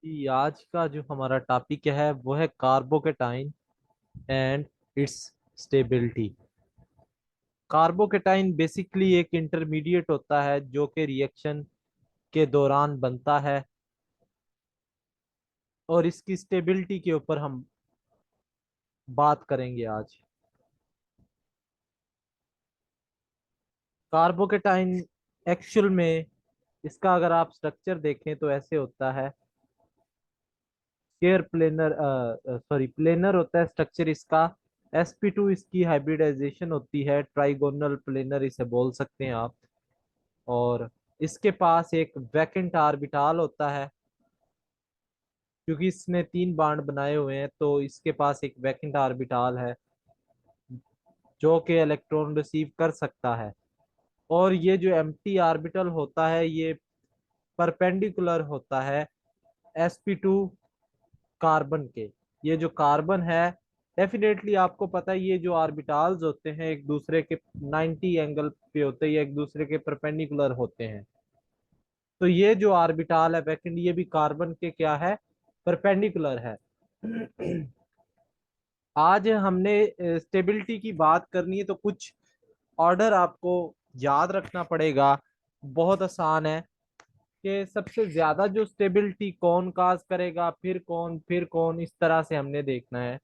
कि आज का जो हमारा टॉपिक है वो है carbocation and it's stability. Carbocation basically एक इंटरमीडिएट होता है जो कि रिएक्शन के दौरान बनता है और इसकी स्टेबिलिटी के ऊपर हम बात करेंगे आज। कार्बोकेटाइन एक्चुअल में इसका अगर आप स्ट्रक्चर देखें तो ऐसे होता है। स्केयर प्लेनर सॉरी प्लेनर होता है स्ट्रक्चर इसका। sp2 इसकी हाइब्रिडाइजेशन होती है, ट्राइगोनल प्लेनर इसे बोल सकते हैं आप। और इसके पास एक वैकेंट ऑर्बिटल होता है, क्योंकि इसने 3 बाड बनाए हुए हैं तो इसके पास एक वैकेंट ऑर्बिटल है जो कि इलेक्ट्रॉन रिसीव कर सकता है। और ये जो एम्प्टी ऑर्बिटल होता है ये परपेंडिकुलर होता है sp2 कार्बन के। ये जो कार्बन है, डेफिनेटली आपको पता है ये जो ऑर्बिटल्स होते हैं एक दूसरे के 90 एंगल पे होते हैं या एक दूसरे के परपेंडिकुलर होते हैं। तो ये जो ऑर्बिटल है वैकेंट, ये भी कार्बन के क्या है, परपेंडिकुलर है। आज हमने स्टेबिलिटी की बात करनी है तो कुछ ऑर्डर आपको याद रखना पड़ेगा। बहुत आसान है कि सबसे ज्यादा जो स्टेबिलिटी कौन काज करेगा, फिर कौन, इस तरह से हमने देखना है।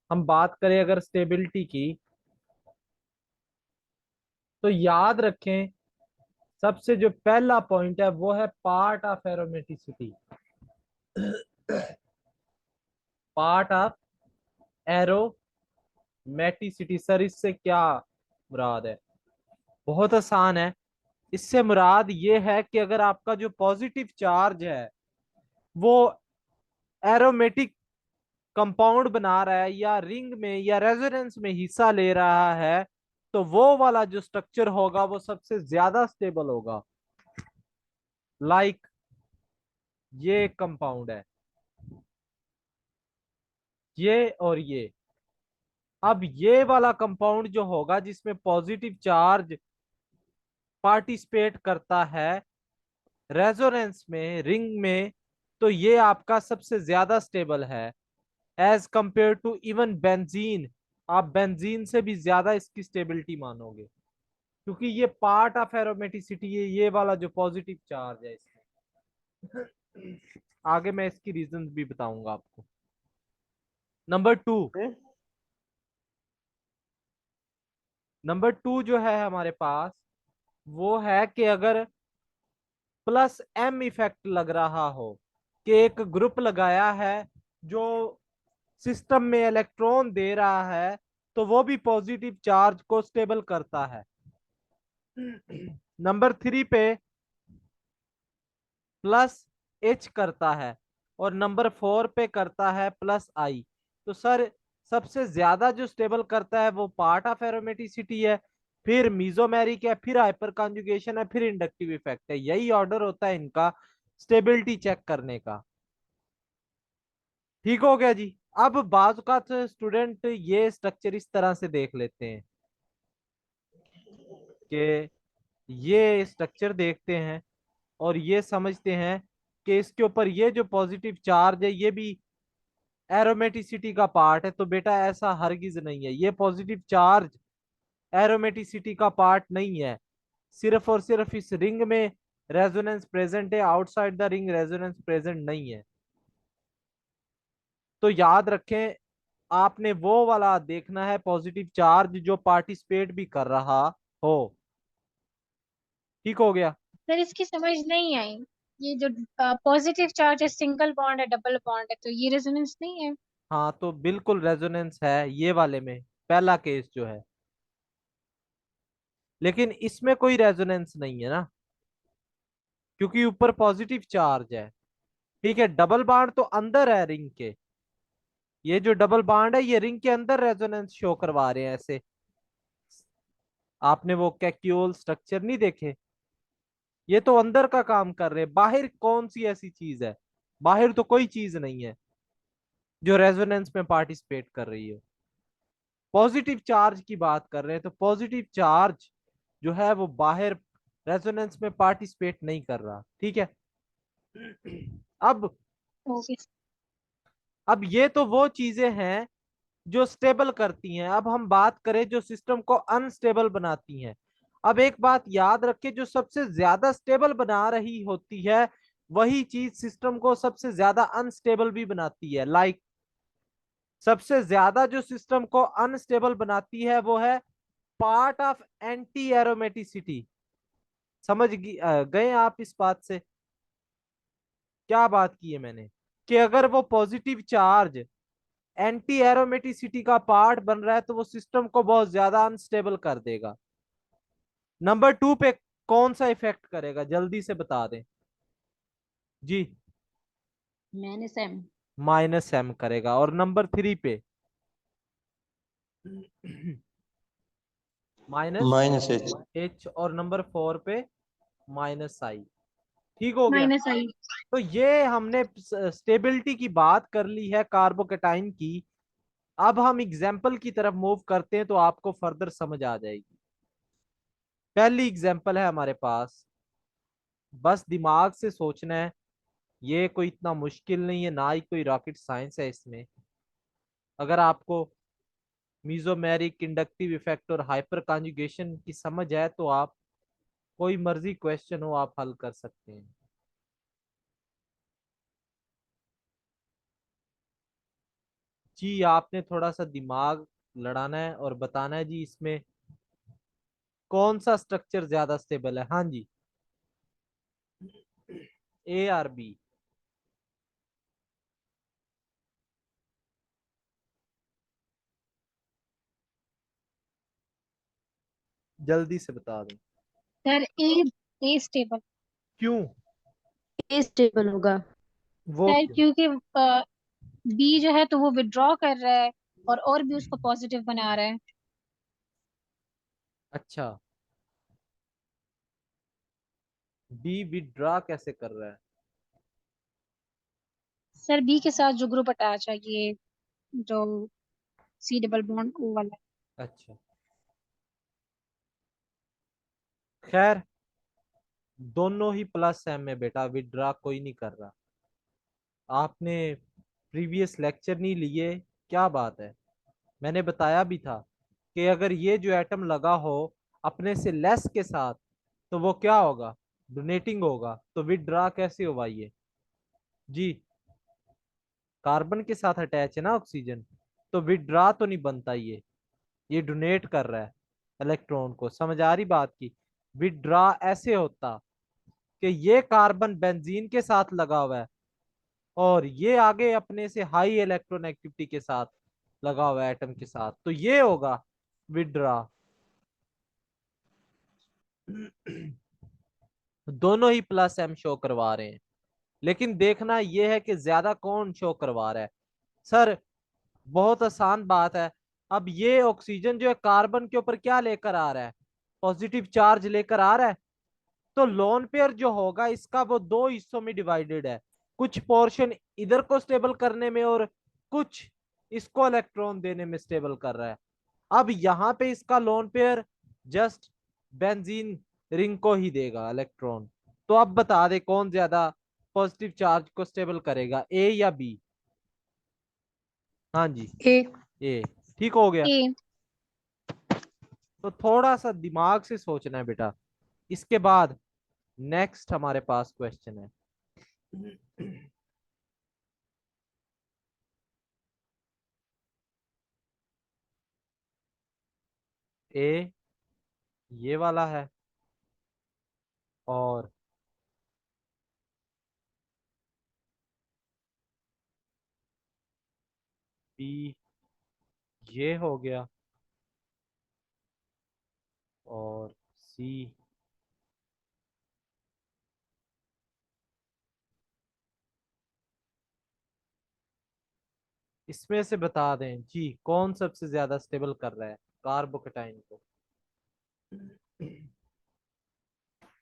हम बात करें अगर स्टेबिलिटी की तो याद रखें सबसे जो पहला पॉइंट है वो है part of aromaticity. Part of aromaticity, sir इससे क्या मुराद है? बहुत आसान है। इससे मुराद ये है कि अगर आपका जो पॉजिटिव चार्ज है वो एरोमेटिक कंपाउंड बना रहा है या रिंग में या रेजोनेंस में हिस्सा ले रहा है, तो वो वाला जो स्ट्रक्चर होगा वो सबसे ज्यादा स्टेबल होगा। लाइक ये एक कंपाउंड है, ये और ये। अब ये वाला कंपाउंड जो होगा जिसमें पॉजिटिव चार्ज पार्टिसिपेट करता है रेजोनेंस में, रिंग में, तो ये आपका सबसे ज्यादा स्टेबल है as compare to even benzene. आप बेंजीन से भी ज्यादा इसकी स्टेबिलिटी मानोगे, क्योंकि ये पार्ट ऑफ एरोमेटिसिटी है, ये वाला जो पॉजिटिव चार्ज है इसमें। आगे मैं इसकी रीजन भी बताऊंगा आपको। नंबर 2, नंबर 2 जो है हमारे पास वो है कि अगर प्लस एम इफेक्ट लग रहा हो, कि एक ग्रुप लगाया है जो सिस्टम में इलेक्ट्रॉन दे रहा है, तो वो भी पॉजिटिव चार्ज को स्टेबल करता है। नंबर 3 पे प्लस एच करता है और नंबर 4 पे करता है प्लस आई। तो सर सबसे ज्यादा जो स्टेबल करता है वो पार्ट ऑफ एरोमेटिसिटी है, फिर मीजोमेरिक है, फिर हाइपर कॉन्जुगेशन है, फिर इंडक्टिव इफेक्ट है। यही ऑर्डर होता है इनका स्टेबिलिटी चेक करने का। ठीक हो गया जी। अब बाज का स्टूडेंट ये स्ट्रक्चर इस तरह से देख लेते हैं कि ये स्ट्रक्चर देखते हैं और ये समझते हैं कि इसके ऊपर ये जो पॉजिटिव चार्ज है ये भी एरोमेटिसिटी का पार्ट है। तो बेटा ऐसा हरगिज नहीं है, ये पॉजिटिव चार्ज एरोमेटिसिटी का पार्ट नहीं है। सिर्फ और सिर्फ इस रिंग में रेजोनेंस प्रेजेंट है, outside the ring resonance present नहीं है। तो याद रखें, आपने वो वाला देखना है पॉजिटिव चार्ज जो पार्टिसिपेट भी कर रहा हो। ठीक हो गया? सर इसकी समझ नहीं आई। ये जो पॉजिटिव चार्ज है, सिंगल बॉन्ड है, डबल बॉन्ड है, तो ये रेजोनेंस नहीं है। हाँ तो बिल्कुल रेजोनेंस है ये वाले में, पहला केस जो है। लेकिन इसमें कोई रेजोनेंस नहीं है ना, क्योंकि ऊपर पॉजिटिव चार्ज है। ठीक है, डबल बॉन्ड तो अंदर है रिंग के। ये जो डबल बॉन्ड है ये रिंग के अंदर रेजोनेंस शो करवा रहे हैं ऐसे। आपने वो कैक्यूल स्ट्रक्चर नहीं देखे? ये तो अंदर का काम कर रहे हैं, बाहर कौन सी ऐसी चीज है? बाहर तो कोई चीज नहीं है जो रेजोनेंस में पार्टिसिपेट कर रही है। पॉजिटिव चार्ज की बात कर रहे हैं तो पॉजिटिव चार्ज जो है वो बाहर रेजोनेंस में पार्टिसिपेट नहीं कर रहा। ठीक है। अब ओके। अब ये तो वो चीजें हैं जो स्टेबल करती हैं। अब हम बात करें जो सिस्टम को अनस्टेबल बनाती हैं। अब एक बात याद रखें, जो सबसे ज्यादा स्टेबल बना रही होती है वही चीज सिस्टम को सबसे ज्यादा अनस्टेबल भी बनाती है। लाइक सबसे ज्यादा जो सिस्टम को अनस्टेबल बनाती है वो है पार्ट ऑफ एंटी एरोमेटिसिटी। गए आप इस बात से? क्या बात की है मैंने कि अगर वो पॉजिटिव चार्ज एंटी एरोमेटिसिटी का पार्ट बन रहा है तो वो सिस्टम को बहुत ज्यादा अनस्टेबल कर देगा। नंबर 2 पे कौन सा इफेक्ट करेगा, जल्दी से बता दें जी। -m। -m करेगा। और नंबर 3 पे -h। -h। और नंबर 4 पे -i। ठीक हो गया। -i। तो ये हमने स्टेबिलिटी की बात कर ली है कार्बोकेटाइन की। अब हम एग्जाम्पल की तरफ मूव करते हैं तो आपको फर्दर समझ आ जाएगी। पहली एग्जाम्पल है हमारे पास, बस दिमाग से सोचना है। ये कोई इतना मुश्किल नहीं है, ना ही कोई रॉकेट साइंस है इसमें। अगर आपको मीजोमेरिक इंडक्टिव इफेक्ट और हाइपर कॉन्जुगेशन की समझ है तो आप कोई मर्जी क्वेश्चन हो आप हल कर सकते हैं। जी आपने थोड़ा सा दिमाग लड़ाना है और बताना है जी इसमें कौन सा स्ट्रक्चर ज्यादा स्टेबल है। हाँ जी, A और B। जल्दी से बता दें। सर ए स्टेबल। क्यों? ए स्टेबल होगा। वो सर क्यों? क्योंकि बी जो है तो वो विड्रॉ कर रहा है और भी उसको पॉजिटिव बना रहा है। अच्छा, बी विथड्रॉ कैसे कर रहा है? सर बी के साथ जो ग्रुप अटैच है ये जो सी डबल बॉन्ड ओ वाला अच्छा, खैर दोनों ही +m में बेटा, विथड्रॉ कोई नहीं कर रहा। आपने प्रीवियस लेक्चर नहीं लिए? क्या बात है। मैंने बताया भी था कि अगर ये जो एटम लगा हो अपने से लेस के साथ तो वो क्या होगा, डोनेटिंग होगा। तो विथड्रॉ कैसे होगा ये जी? कार्बन के साथ अटैच है ना ऑक्सीजन, तो विथड्रॉ तो नहीं बनता ये डोनेट कर रहा है इलेक्ट्रॉन को। समझ आ रही बात की? विथड्रॉ ऐसे होता कि ये कार्बन बेंजीन के साथ लगा हुआ है और ये आगे अपने से हाई इलेक्ट्रॉन एक्टिविटी के साथ लगा हुआ है एटम के साथ, तो ये होगा विथड्रॉ। दोनों ही +m शो करवा रहे हैं, लेकिन देखना यह है कि ज्यादा कौन शो करवा रहा है। सर बहुत आसान बात है। अब ये ऑक्सीजन जो है कार्बन के ऊपर क्या लेकर आ रहा है, पॉजिटिव चार्ज लेकर आ रहा है। तो लोन पेयर जो होगा इसका वो दो हिस्सों में डिवाइडेड है, कुछ पोर्शन इधर को स्टेबल करने में और कुछ इसको इलेक्ट्रॉन देने में स्टेबल कर रहा है। अब यहाँ पे इसका lone pair just benzene ring को ही देगा इलेक्ट्रॉन। तो अब बता दे कौन ज्यादा पॉजिटिव चार्ज को स्टेबल करेगा, ए या बी? हाँ जी, ए। ए। ठीक हो गया। ए। तो थोड़ा सा दिमाग से सोचना है बेटा। इसके बाद नेक्स्ट हमारे पास क्वेश्चन है। ए ये वाला है और बी ये हो गया और सी इसमें से बता दें जी कौन सबसे ज्यादा स्टेबल कर रहा है कार्बोकेटाइन को,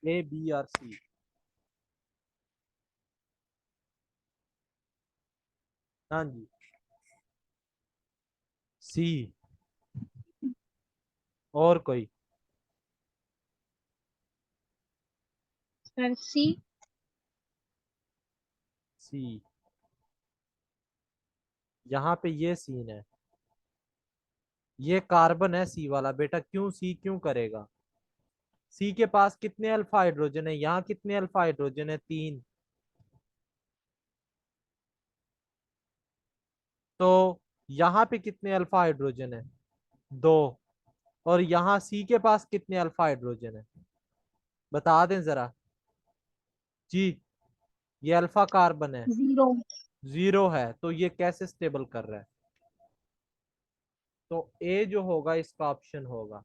ए बी और सी? हाँ जी, सी। और कोई? सर सी। सी, यहाँ पे ये सीन है, ये कार्बन है सी वाला बेटा। क्यों सी क्यों करेगा? सी के पास कितने अल्फा हाइड्रोजन है? यहाँ कितने अल्फा हाइड्रोजन है? 3। तो यहाँ पे कितने अल्फा हाइड्रोजन है? 2। और यहाँ सी के पास कितने अल्फा हाइड्रोजन है? बता दें जरा जी। ये अल्फा कार्बन है, 0। 0 है, तो ये कैसे स्टेबल कर रहा है? तो ए जो होगा इसका ऑप्शन होगा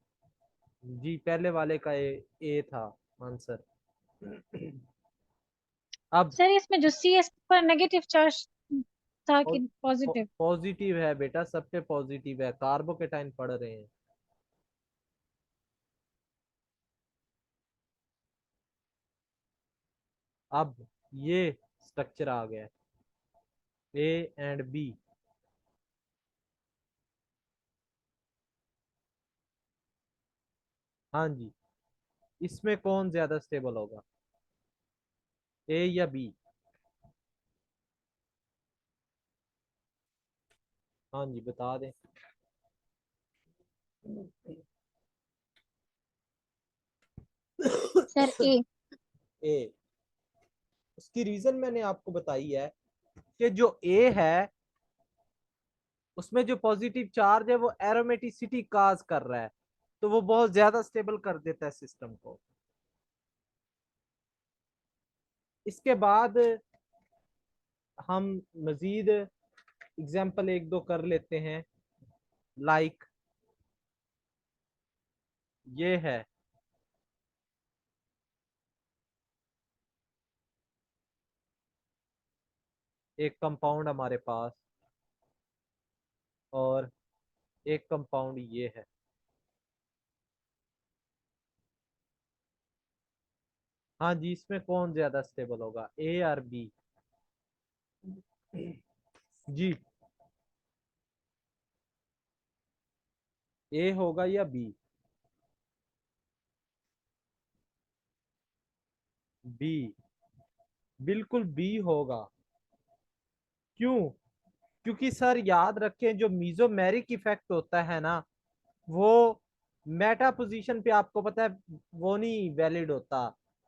जी, पहले वाले का ए था आंसर। अब सर इसमें जो सी एस पर नेगेटिव चार्ज था कि पॉजिटिव? पॉजिटिव है बेटा, सब पे पॉजिटिव है, कार्बोकेटाइन पढ़ रहे हैं। अब ये स्ट्रक्चर आ गया, ए एंड बी। हाँ जी, इसमें कौन ज्यादा स्टेबल होगा, ए या बी? हाँ जी, बता दें। सर ए। ए। उसकी रीजन मैंने आपको बताई है कि जो ए है उसमें जो पॉजिटिव चार्ज है वो एरोमेटिसिटी काज कर रहा है, तो वो बहुत ज्यादा स्टेबल कर देता है सिस्टम को। इसके बाद हम मजीद एग्जाम्पल एक दो कर लेते हैं। लाइक ये है, एक कंपाउंड हमारे पास, और एक कंपाउंड ये है। हाँ जी, इसमें कौन ज्यादा स्टेबल होगा, ए और बी? जी, ए होगा या बी? बी, बिल्कुल बी होगा। क्यों? क्योंकि सर याद रखें, जो मीजोमेरिक इफेक्ट होता है ना, वो मेटा पोजीशन पे आपको पता है वो नहीं वैलिड होता।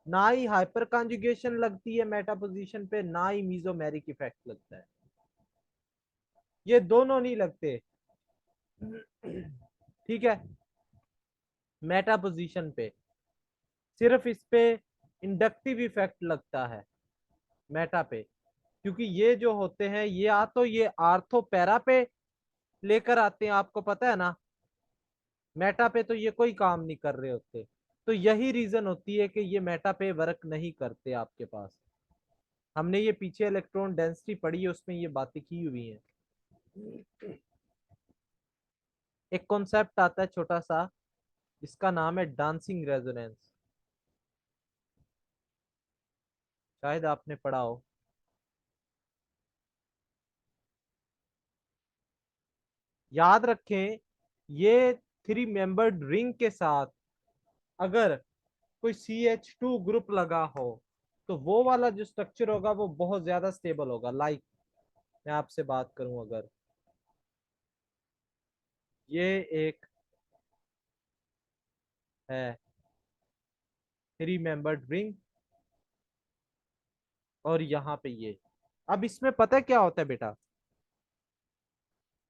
ना ही हाइपर कॉन्जुगेशन लगती है मेटा पोजीशन पे, ना ही मीजोमेरिक इफेक्ट लगता है, ये दोनों नहीं लगते। ठीक है, मेटा पोजीशन पे सिर्फ इस पे इंडक्टिव इफेक्ट लगता है मेटा पे, क्योंकि ये जो होते हैं ये या तो ये आर्थो पैरा पे लेकर आते हैं, आपको पता है ना, मेटा पे तो ये कोई काम नहीं कर रहे होते। तो यही रीजन होती है कि ये मेटा पे वर्क नहीं करते आपके पास। हमने ये पीछे इलेक्ट्रॉन डेंसिटी पढ़ी है, उसमें ये बातें की हुई हैं। एक कॉन्सेप्ट आता है छोटा सा, इसका नाम है डांसिंग रेजोनेंस, शायद आपने पढ़ा हो। याद रखें, ये 3 मेंबर्ड रिंग के साथ अगर कोई CH2 ग्रुप लगा हो तो वो वाला जो स्ट्रक्चर होगा वो बहुत ज्यादा स्टेबल होगा। लाइक मैं आपसे बात करूं, अगर ये एक है 3 मेंबर्ड रिंग, और यहाँ पे ये, अब इसमें पता है क्या होता है बेटा,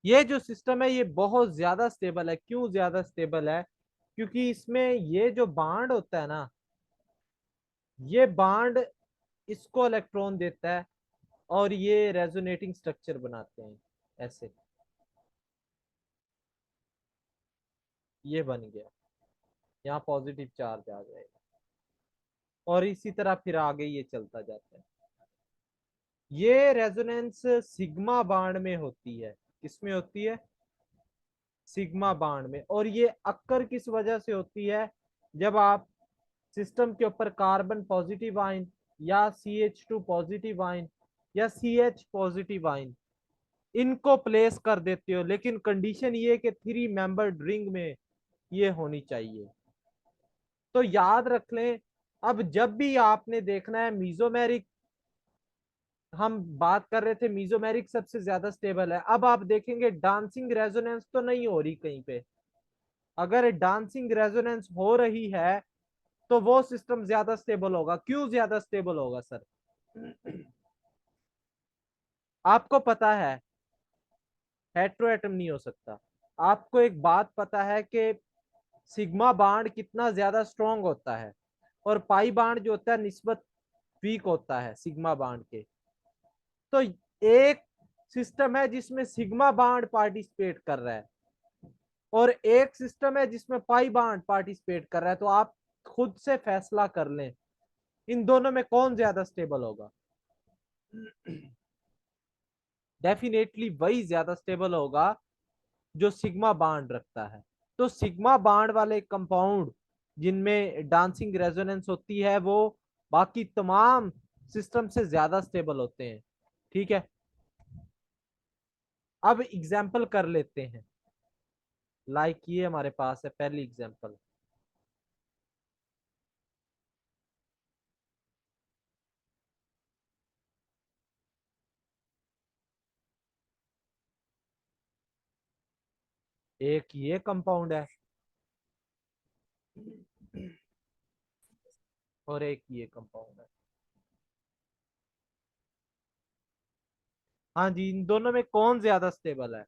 ये जो सिस्टम है ये बहुत ज्यादा स्टेबल है। क्यों ज्यादा स्टेबल है? क्योंकि इसमें ये जो बांड होता है ना, ये बांड इसको इलेक्ट्रॉन देता है और ये रेजोनेटिंग स्ट्रक्चर बनाते हैं ऐसे। ये बन गया, यहाँ पॉजिटिव चार्ज आ जाएगा, और इसी तरह फिर आगे ये चलता जाता है। ये रेजोनेंस सिग्मा बांड में होती है। किसमें होती है? सिग्मा बांड में। और ये अक्कर किस वजह से होती है? जब आप सिस्टम के ऊपर कार्बन पॉजिटिव आयन या CH2 पॉजिटिव आयन या CH पॉजिटिव आयन इनको प्लेस कर देते हो, लेकिन कंडीशन ये कि 3 मेंबर्ड रिंग में ये होनी चाहिए। तो याद रख लें, अब जब भी आपने देखना है मीजोमेरिक हम बात कर रहे थे मीजोमेरिक सबसे ज्यादा स्टेबल है। अब आप देखेंगे डांसिंग रेजोनेंस तो नहीं हो रही कहीं पे। अगर डांसिंग रेजोनेंस हो रही है तो वो सिस्टम ज्यादा स्टेबल होगा। क्यों ज्यादा स्टेबल होगा सर? आपको पता है हेट्रोएटम नहीं हो सकता। आपको एक बात पता है कि सिग्मा बाड कितना ज्यादा स्ट्रॉन्ग होता है और पाई बाड जो होता है निस्बत वीक होता है सिग्मा बाड के। तो एक सिस्टम है जिसमें सिग्मा बाड पार्टिसिपेट कर रहा है और एक सिस्टम है जिसमें पाई बाड पार्टिसिपेट कर रहा है। तो आप खुद से फैसला कर लें इन दोनों में कौन ज्यादा स्टेबल होगा। डेफिनेटली वही ज्यादा स्टेबल होगा जो सिग्मा बाड रखता है। तो सिग्मा बाड वाले कंपाउंड जिनमें डांसिंग रेजोनेंस होती है वो बाकी तमाम सिस्टम से ज्यादा स्टेबल होते हैं। ठीक है, अब एग्जाम्पल कर लेते हैं। लाइक ये हमारे पास है पहली एग्जाम्पल। एक ये कंपाउंड है और एक ये कंपाउंड है। हाँ जी, इन दोनों में कौन ज्यादा स्टेबल है?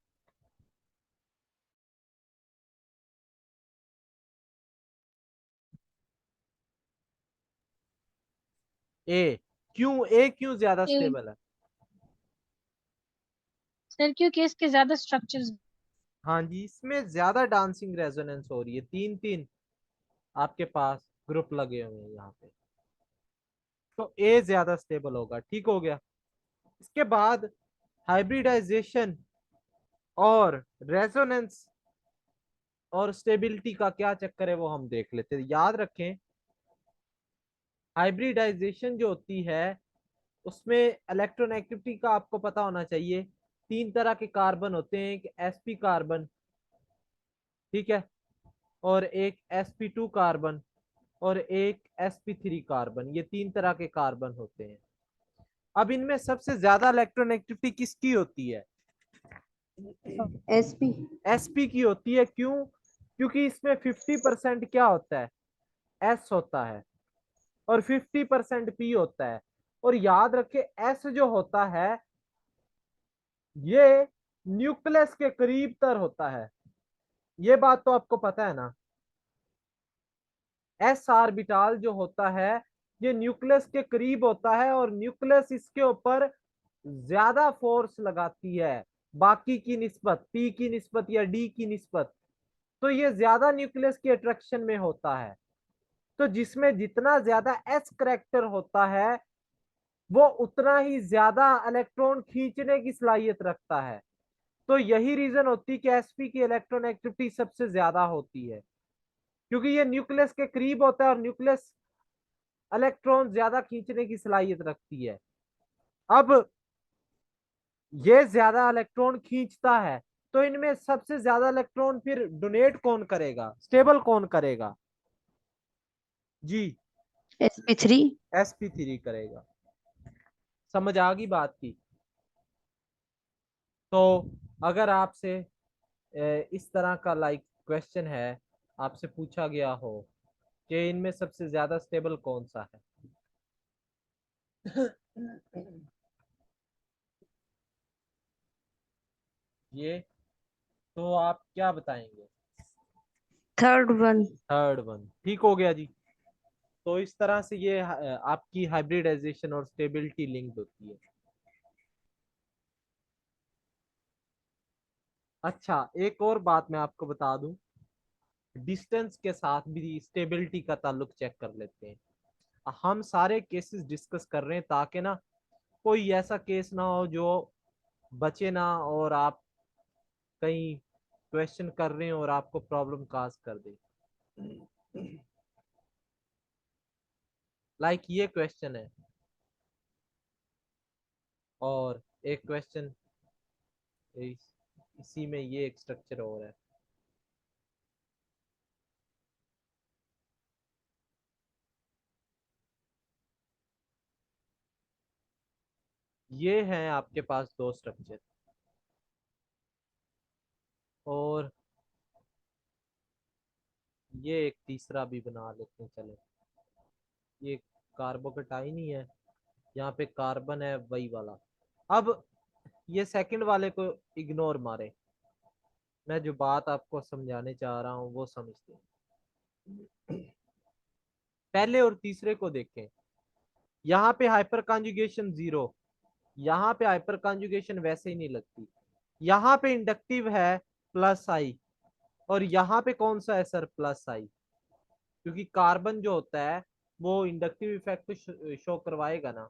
ए। क्यों ए क्यों ज्यादा ए, स्टेबल है? सर क्योंकि इसके ज्यादा स्ट्रक्चर्स। हाँ जी, इसमें ज्यादा डांसिंग रेजोनेंस हो रही है। तीन तीन आपके पास ग्रुप लगे हुए हैं यहाँ पे। तो ए ज्यादा स्टेबल होगा। ठीक हो गया। इसके बाद हाइब्रिडाइजेशन और रेजोनेंस और स्टेबिलिटी का क्या चक्कर है वो हम देख लेते हैं। याद रखें हाइब्रिडाइजेशन जो होती है उसमें इलेक्ट्रोनेगेटिविटी का आपको पता होना चाहिए। तीन तरह के कार्बन होते हैं, एक sp कार्बन, ठीक है, और एक sp2 कार्बन और एक sp3 कार्बन। ये तीन तरह के कार्बन होते हैं। अब इनमें सबसे ज्यादा इलेक्ट्रोनेगेटिविटी किसकी होती है? एसपी। sp की होती है। क्यों? क्योंकि इसमें 50% क्या होता है? s होता है और 50% p होता है। और याद रखे s जो होता है ये न्यूक्लियस के करीब तर होता है। ये बात तो आपको पता है ना। एस ऑर्बिटल जो होता है ये न्यूक्लियस के करीब होता है और न्यूक्लियस इसके ऊपर ज्यादा फोर्स लगाती है बाकी की निस्बत, पी की निस्बत या डी की निस्बत। तो ये ज्यादा न्यूक्लियस की अट्रैक्शन में होता है। तो जिसमें जितना ज्यादा एस करेक्टर होता है वो उतना ही ज्यादा इलेक्ट्रॉन खींचने की सलाहियत रखता है। तो यही रीजन होती है कि एसपी की इलेक्ट्रॉन एक्टिविटी सबसे ज्यादा होती है क्योंकि ये न्यूक्लियस के करीब होता है और न्यूक्लियस इलेक्ट्रॉन ज्यादा खींचने की सलाहियत रखती है। अब ये ज्यादा इलेक्ट्रॉन खींचता है तो इनमें सबसे ज्यादा इलेक्ट्रॉन फिर डोनेट कौन करेगा, स्टेबल कौन करेगा? जी, sp3। sp3 करेगा। समझ आ गई बात की? तो अगर आपसे इस तरह का लाइक क्वेश्चन है, आपसे पूछा गया हो कि इनमें सबसे ज्यादा स्टेबल कौन सा है, ये, तो आप क्या बताएंगे? Third one. Third one. ठीक हो गया जी। तो इस तरह से ये आपकी हाइब्रिडाइजेशन और स्टेबिलिटी लिंक्ड होती है। अच्छा, एक और बात मैं आपको बता दूं, डिस्टेंस के साथ भी स्टेबिलिटी का ताल्लुक चेक कर लेते हैं। हम सारे केसेस डिस्कस कर रहे हैं ताकि ना कोई ऐसा केस ना हो जो बचे ना और आप कहीं क्वेश्चन कर रहे हो और आपको प्रॉब्लम काज कर दे। लाइक ये क्वेश्चन है और एक क्वेश्चन इसी में ये एक स्ट्रक्चर और है। ये हैं आपके पास दो स्ट्रक्चर, और ये एक तीसरा भी बना लेते हैं। चले, ये कार्बोकेटाइन ही है, यहाँ पे कार्बन है वही वाला। अब ये सेकंड वाले को इग्नोर मारे, मैं जो बात आपको समझाने चाह रहा हूँ वो समझते हैं। पहले और तीसरे को देखें, यहाँ पे हाइपर कॉन्जुगेशन 0, यहाँ पे हाइपर कॉन्जुगेशन वैसे ही नहीं लगती। यहाँ पे इंडक्टिव है +I, और यहाँ पे कौन सा है सर, +I, क्योंकि कार्बन जो होता है वो इंडक्टिव इफेक्ट शो करवाएगा ना।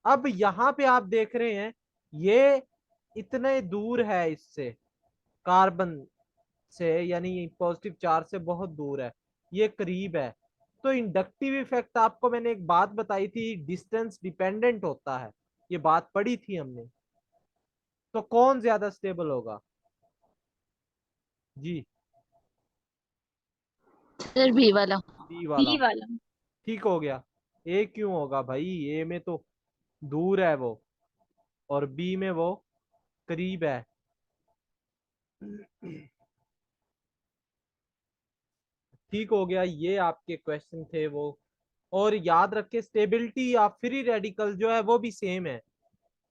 अब यहाँ पे आप देख रहे हैं ये इतने दूर है इससे, कार्बन से, यानी पॉजिटिव चार्ज से बहुत दूर है, ये करीब है। तो इंडक्टिव इफेक्ट आपको मैंने एक बात बताई थी, डिस्टेंस डिपेंडेंट होता है, ये बात पढ़ी थी हमने। तो कौन ज्यादा स्टेबल होगा जी? सर बी वाला। बी वाला। बी वाला। ठीक हो गया। ए क्यों होगा भाई, ए में तो दूर है वो, और बी में वो करीब है। ठीक हो गया, ये आपके क्वेश्चन थे वो। और याद रखे स्टेबिलिटी या फ्री रेडिकल जो है वो भी सेम है।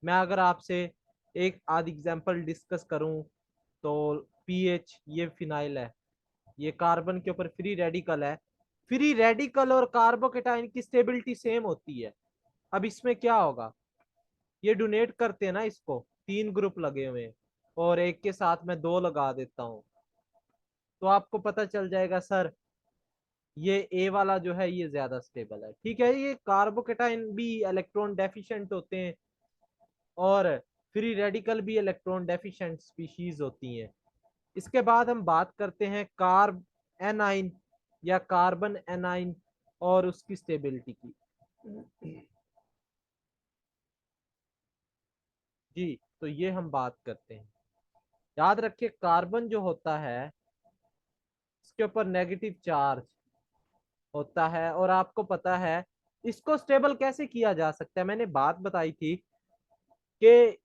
मैं अगर आपसे एक आध एग्जांपल डिस्कस करूं, तो पीएच, ये फिनाइल है, ये कार्बन के ऊपर फ्री रेडिकल है। फ्री रेडिकल और कार्बोकेटाइन की स्टेबिलिटी सेम होती है। अब इसमें क्या होगा, ये डोनेट करते हैं ना इसको, 3 ग्रुप लगे हुए हैं, और एक के साथ मैं 2 लगा देता हूं, तो आपको पता चल जाएगा सर ये ए वाला जो है ये ज्यादा स्टेबल है। ठीक है, ये कार्बोकेटाइन भी इलेक्ट्रॉन डेफिशिएंट होते हैं, और फ्री रेडिकल भी इलेक्ट्रॉन डेफिशिएंट स्पीशीज होती हैं। इसके बाद हम बात करते हैं कार्ब एनाइन या कार्बन एनाइन और उसकी स्टेबिलिटी की। जी, तो ये हम बात करते हैं। याद रखिए कार्बन जो होता है इसके ऊपर नेगेटिव चार्ज होता है, और आपको पता है इसको स्टेबल कैसे किया जा सकता है। मैंने बात बताई थी कि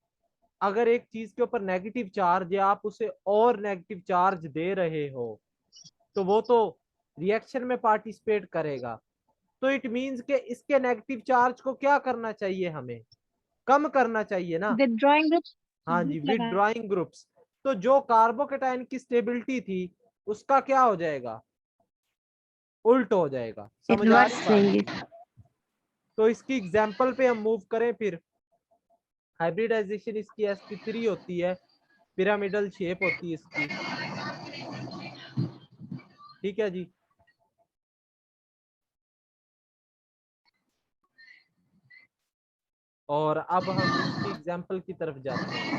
अगर एक चीज के ऊपर नेगेटिव चार्ज या आप उसे और नेगेटिव चार्ज दे रहे हो, तो वो तो रिएक्शन में पार्टिसिपेट करेगा। तो इट मींस कि इसके नेगेटिव चार्ज को क्या करना चाहिए, हमें कम करना चाहिए ना। विथड्रॉइंग ग्रुप्स, हाँ जी, ग्रुप लगा। Withdrawing groups. तो जो कार्बोकेटाइन की स्टेबिलिटी थी उसका क्या हो जाएगा, उल्ट हो जाएगा। समझ आ रही इन्वर्स बात? रहेंगे। तो इसकी एग्जांपल पे हम मूव करें फिर। हाइब्रिडाइजेशन इसकी sp3 होती है, पिरामिडल शेप होती है इसकी। ठीक है जी। और अब हम इसकी एग्जांपल की तरफ जाते हैं।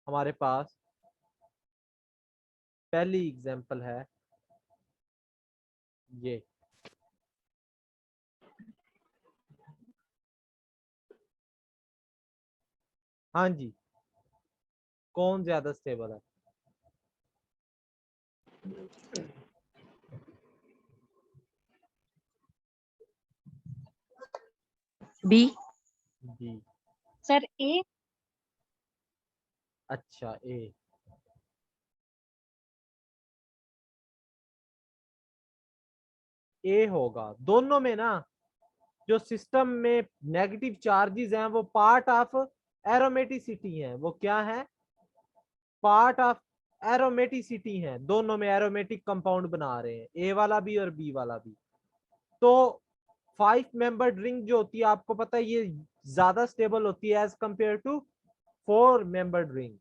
हमारे पास पहली एग्जांपल है ये। हाँ जी, कौन ज्यादा स्टेबल है? बी। जी। सर ए। अच्छा, ए। ए होगा दोनों में ना। जो सिस्टम में नेगेटिव चार्जेस हैं वो पार्ट ऑफ एरोमेटिसिटी हैं। वो क्या है, पार्ट ऑफ एरोमेटिसिटी हैं। दोनों में एरोमेटिक कंपाउंड बना रहे हैं, ए वाला भी और बी वाला भी। तो 5 मेंबर्ड रिंग जो होती है आपको पता है ये ज्यादा स्टेबल होती है as compare to 4 membered ring.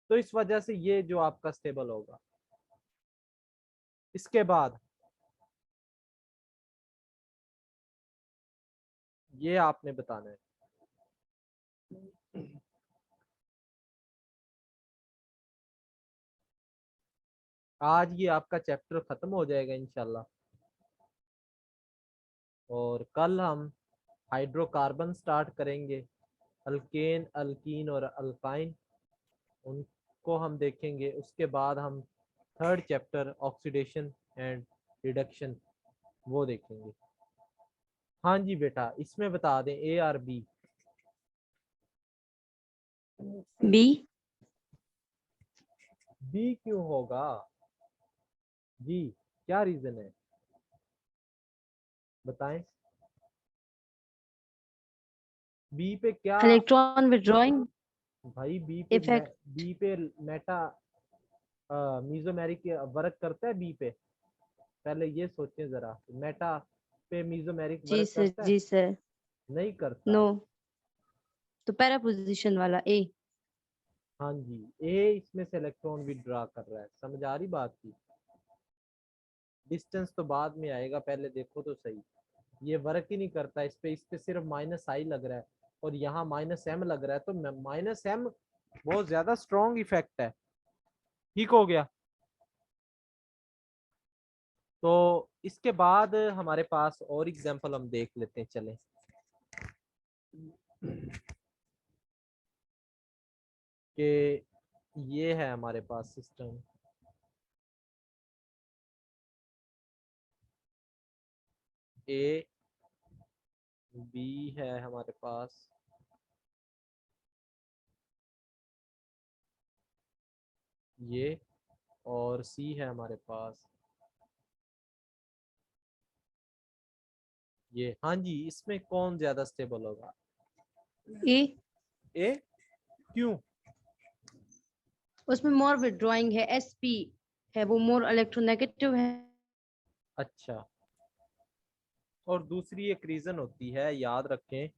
तो इस वजह से ये जो आपका स्टेबल होगा। इसके बाद ये आपने बताना है। आज ये आपका चैप्टर खत्म हो जाएगा इंशाल्लाह, और कल हम हाइड्रोकार्बन स्टार्ट करेंगे, अल्केन, अल्कीन और अल्काइन, उनको हम देखेंगे। उसके बाद हम third chapter oxidation and reduction वो देखेंगे। हाँ जी बेटा, इसमें बता दें ए और बी। बी। बी क्यों होगा जी, क्या रीजन है बताएं। बी पे क्या, इलेक्ट्रॉन विड्रॉइंग भाई इफेक्ट। बी पे मेटा मीजोमेरिक वर्क करता है बी पे, पहले ये सोचें जरा, मेटा पे मीजोमेरिक जी वर्क सर, करता है? जी सर। नहीं नो, करता। तो पैरा पोजीशन वाला ए। हाँ जी, ए इसमें से इलेक्ट्रॉन विड्रॉ कर रहा है, समझ आ रही बात की। डिस्टेंस तो बाद में आएगा, पहले देखो तो सही। ये वर्क ही नहीं करता इस पे सिर्फ माइनस आई लग रहा है और यहाँ माइनस एम लग रहा है, तो माइनस एम बहुत ज्यादा स्ट्रॉन्ग इफेक्ट है। ठीक हो गया। तो इसके बाद हमारे पास और एग्जांपल हम देख लेते हैं, चलें। कि ये है हमारे पास सिस्टम, ए बी है हमारे पास, ये, और सी है हमारे पास ये। हाँ जी, इसमें कौन ज्यादा स्टेबल होगा? ए। ए, क्यों? उसमें मोर विड्रॉइंग है, एसपी है, वो मोर इलेक्ट्रोनेगेटिव है। अच्छा, और दूसरी एक रीजन होती है, याद रखें,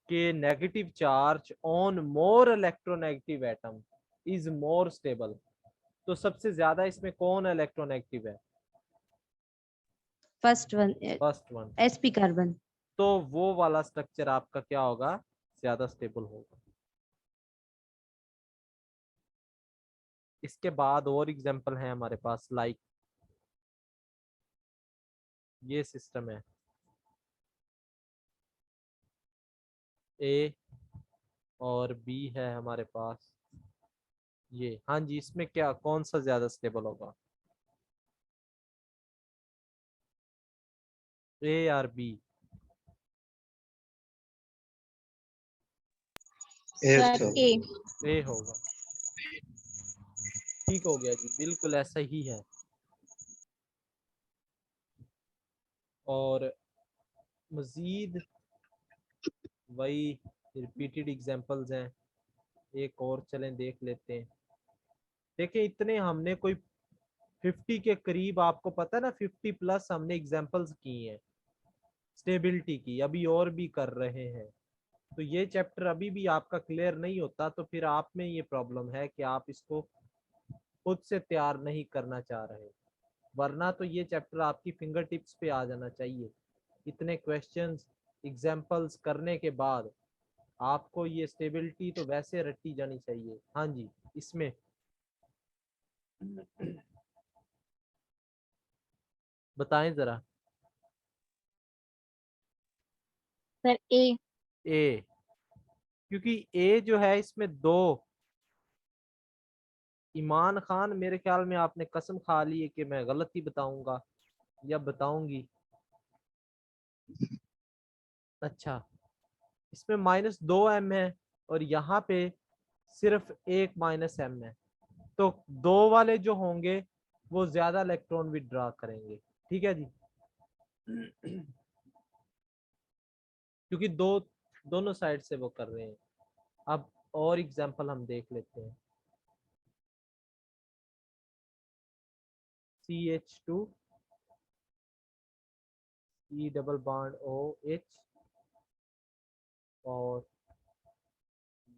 कि negative charge on more electronegative atom is more stable. तो सबसे ज्यादा इसमें कौन इलेक्ट्रोनेगेटिव है? First one, first one. SP carbon. तो वो वाला स्ट्रक्चर आपका क्या होगा? ज्यादा स्टेबल होगा। इसके बाद और एग्जांपल है हमारे पास, लाइक ये सिस्टम है, ए और बी है हमारे पास ये। हाँ जी, इसमें क्या, कौन सा ज्यादा स्टेबल होगा? ए और बी? सर ए। ए होगा। ठीक हो गया जी, बिल्कुल ऐसा ही है। और मजीद वही रिपीटेड एग्जांपल्स हैं, एक और चलें देख लेते हैं। देखिए, इतने हमने कोई 50 के करीब, आपको पता है ना, 50 प्लस हमने एग्जांपल्स की हैं स्टेबिलिटी की, अभी और भी कर रहे हैं। तो ये चैप्टर अभी भी आपका क्लियर नहीं होता, तो फिर आप में ये प्रॉब्लम है कि आप इसको खुद से तैयार नहीं करना चाह रहे, वरना तो ये चैप्टर आपकी फिंगर टिप्स पे आ जाना चाहिए। इतने क्वेश्चंस एग्जांपल्स करने के बाद आपको ये स्टेबिलिटी तो वैसे रटी जानी चाहिए। हाँ जी, इसमें बताएं जरा। सर ए। ए, क्योंकि ए जो है इसमें दो, ईमान खान मेरे ख्याल में आपने कसम खा ली है कि मैं गलत ही बताऊंगा या बताऊंगी। अच्छा, इसमें -2 m है और यहाँ पे सिर्फ एक -m है, तो दो वाले जो होंगे वो ज्यादा इलेक्ट्रॉन विड्रॉ करेंगे। ठीक है जी। क्योंकि दोनों साइड से वो कर रहे हैं। अब और एग्जांपल हम देख लेते हैं। CH2 E double bond OH, और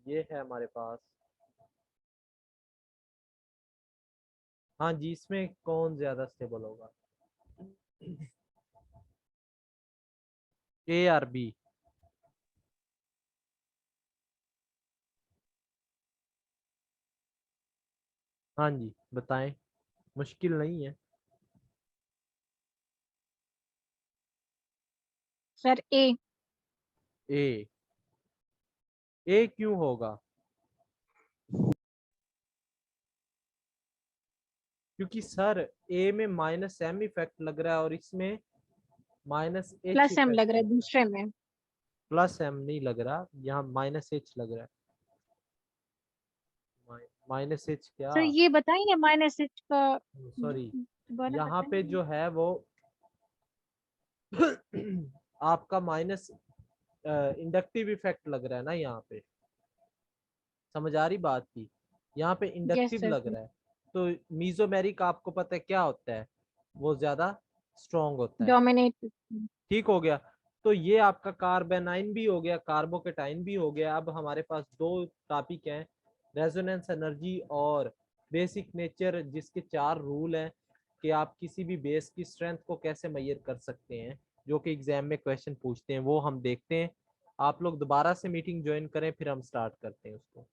ये है हमारे पास। हाँ जी, इसमें कौन ज्यादा स्टेबल होगा? ए और बी? हाँ जी, बताएं, मुश्किल नहीं है। सर ए। ए, ए क्यों होगा? क्योंकि सर ए में -m इफेक्ट लग रहा है और इसमें माइनस एच प्लस एम लग रहा है दूसरे में। प्लस एम नहीं लग रहा, यहाँ माइनस एच लग रहा है। माइनस एच क्या, सर ये बताइए माइनस एच का सॉरी, दोबारा यहाँ पे बताइए। जो है वो आपका माइनस इंडक्टिव इफेक्ट लग रहा है ना यहाँ पे, समझ आ रही बात की, यहाँ पे यस इंडक्टिव सर। लग रहा है। तो मीजोमेरिक आपको पता है क्या होता है, वो ज्यादा स्ट्रॉन्ग होता है। डोमिनेट। ठीक हो गया। तो ये आपका कार्बेनाइन भी हो गया, कार्बोकेटाइन भी हो गया। अब हमारे पास दो टॉपिक हैं, रेजोनेंस एनर्जी और बेसिक नेचर, जिसके 4 रूल हैं कि आप किसी भी बेस की स्ट्रेंथ को कैसे मेजर कर सकते हैं, जो कि एग्जाम में क्वेश्चन पूछते हैं, वो हम देखते हैं। आप लोग दोबारा से मीटिंग ज्वाइन करें, फिर हम स्टार्ट करते हैं उसको।